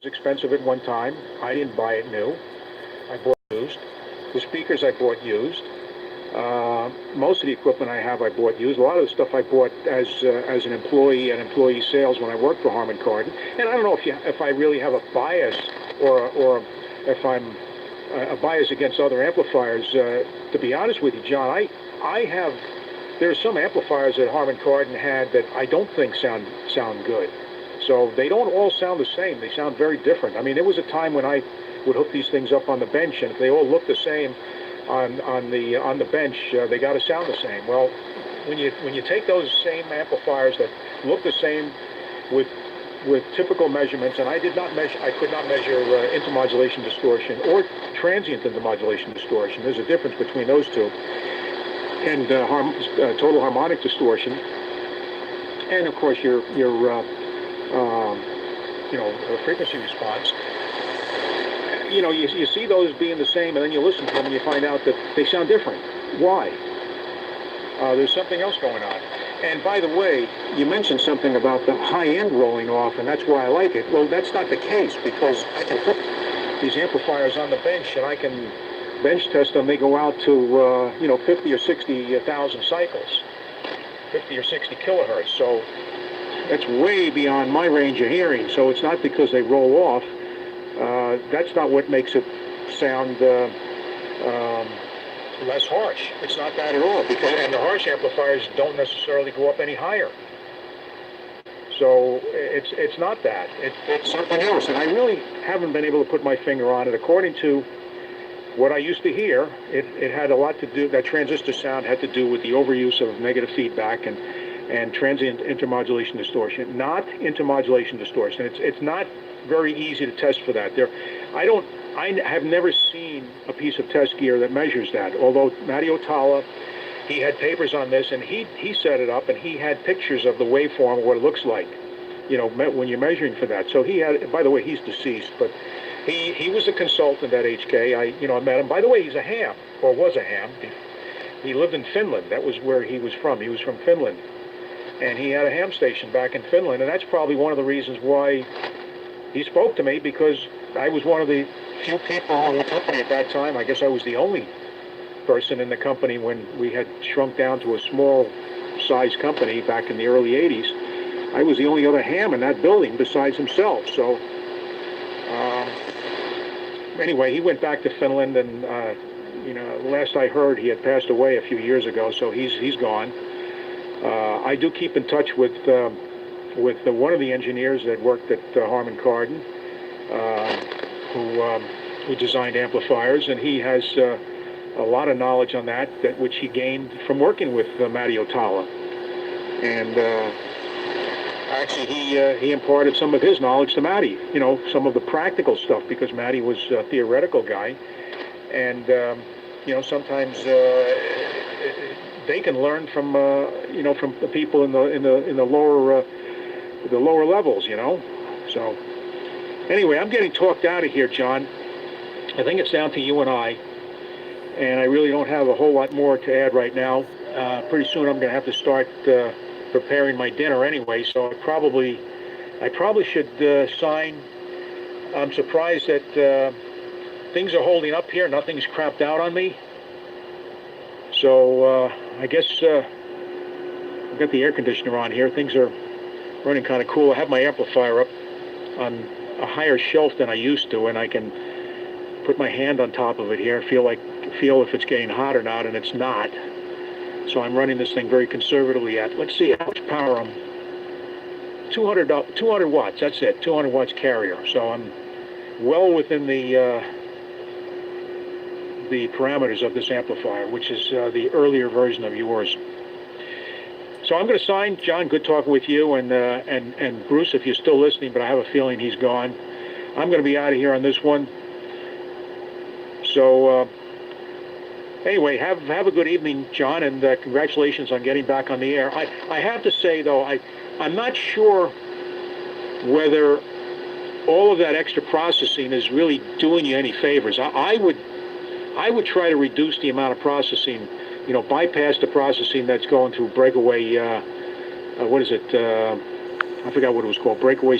was expensive at one time. I didn't buy it new. I bought used. The speakers I bought used. Most of the equipment I have I bought used. A lot of the stuff I bought as an employee and employee sales when I worked for Harman Kardon. And I don't know if I really have a bias or if I'm a bias against other amplifiers. To be honest with you, John, there's some amplifiers that Harman Kardon had that I don't think sound good. So they don't all sound the same. They sound very different. I mean, there was a time when I would hook these things up on the bench, and if they all looked the same on the bench, they got to sound the same. Well, when you take those same amplifiers that look the same with typical measurements, and I could not measure intermodulation distortion or transient intermodulation distortion. There's a difference between those two, and total harmonic distortion, and of course your frequency response. You see those being the same, and then you listen to them and you find out that they sound different. Why? There's something else going on. And by the way, you mentioned something about the high end rolling off, and that's why I like it. Well, that's not the case, because I can put these amplifiers on the bench and I can bench test them. They go out to 50 or 60,000 cycles, 50 or 60 kilohertz. So that's way beyond my range of hearing. So it's not because they roll off. That's not what makes it sound less harsh. It's not that at all. And the harsh amplifiers don't necessarily go up any higher. So it's not that. It's something else. And I really haven't been able to put my finger on it. According to what I used to hear, it had a lot to do, that transistor sound had to do with the overuse of negative feedback and transient intermodulation distortion, not intermodulation distortion. It's not very easy to test for that. I have never seen a piece of test gear that measures that. Although Matty Otala, he had papers on this, and he set it up, and he had pictures of the waveform, what it looks like, when you're measuring for that. So he had, by the way, he's deceased, but he was a consultant at HK. I met him. By the way, he's a ham, or was a ham. He lived in Finland. That was where he was from. He was from Finland. And he had a ham station back in Finland, and that's probably one of the reasons why he spoke to me, because I was one of the few people in the company at that time. I guess I was the only person in the company when we had shrunk down to a small size company back in the early 80s. I was the only other ham in that building besides himself. So anyway, he went back to Finland, and last I heard, he had passed away a few years ago, so he's gone. I do keep in touch with one of the engineers that worked at Harman Kardon, who designed amplifiers, and he has a lot of knowledge on that which he gained from working with Matty Otala. And actually, he imparted some of his knowledge to Matty, some of the practical stuff, because Matty was a theoretical guy, and sometimes they can learn from from the people in the lower levels, So anyway, I'm getting talked out of here, John. I think it's down to you and I really don't have a whole lot more to add right now. Pretty soon I'm going to have to start preparing my dinner anyway, so I probably should sign. I'm surprised that things are holding up here. Nothing's crapped out on me. So I guess I've got the air conditioner on here. Things are running kind of cool. I have my amplifier up on a higher shelf than I used to, and I can put my hand on top of it here, feel if it's getting hot or not, and it's not. So I'm running this thing very conservatively at, let's see, how much power I'm, 200 watts, that's it, 200 watts carrier. So I'm well within the parameters of this amplifier, which is the earlier version of yours. So I'm going to sign. John, good talking with you, and Bruce, if you're still listening, but I have a feeling he's gone. I'm going to be out of here on this one. So anyway, have a good evening, John, and congratulations on getting back on the air. I have to say, though, I'm not sure whether all of that extra processing is really doing you any favors. I would try to reduce the amount of processing, bypass the processing that's going through breakaway, what is it? I forgot what it was called, breakaway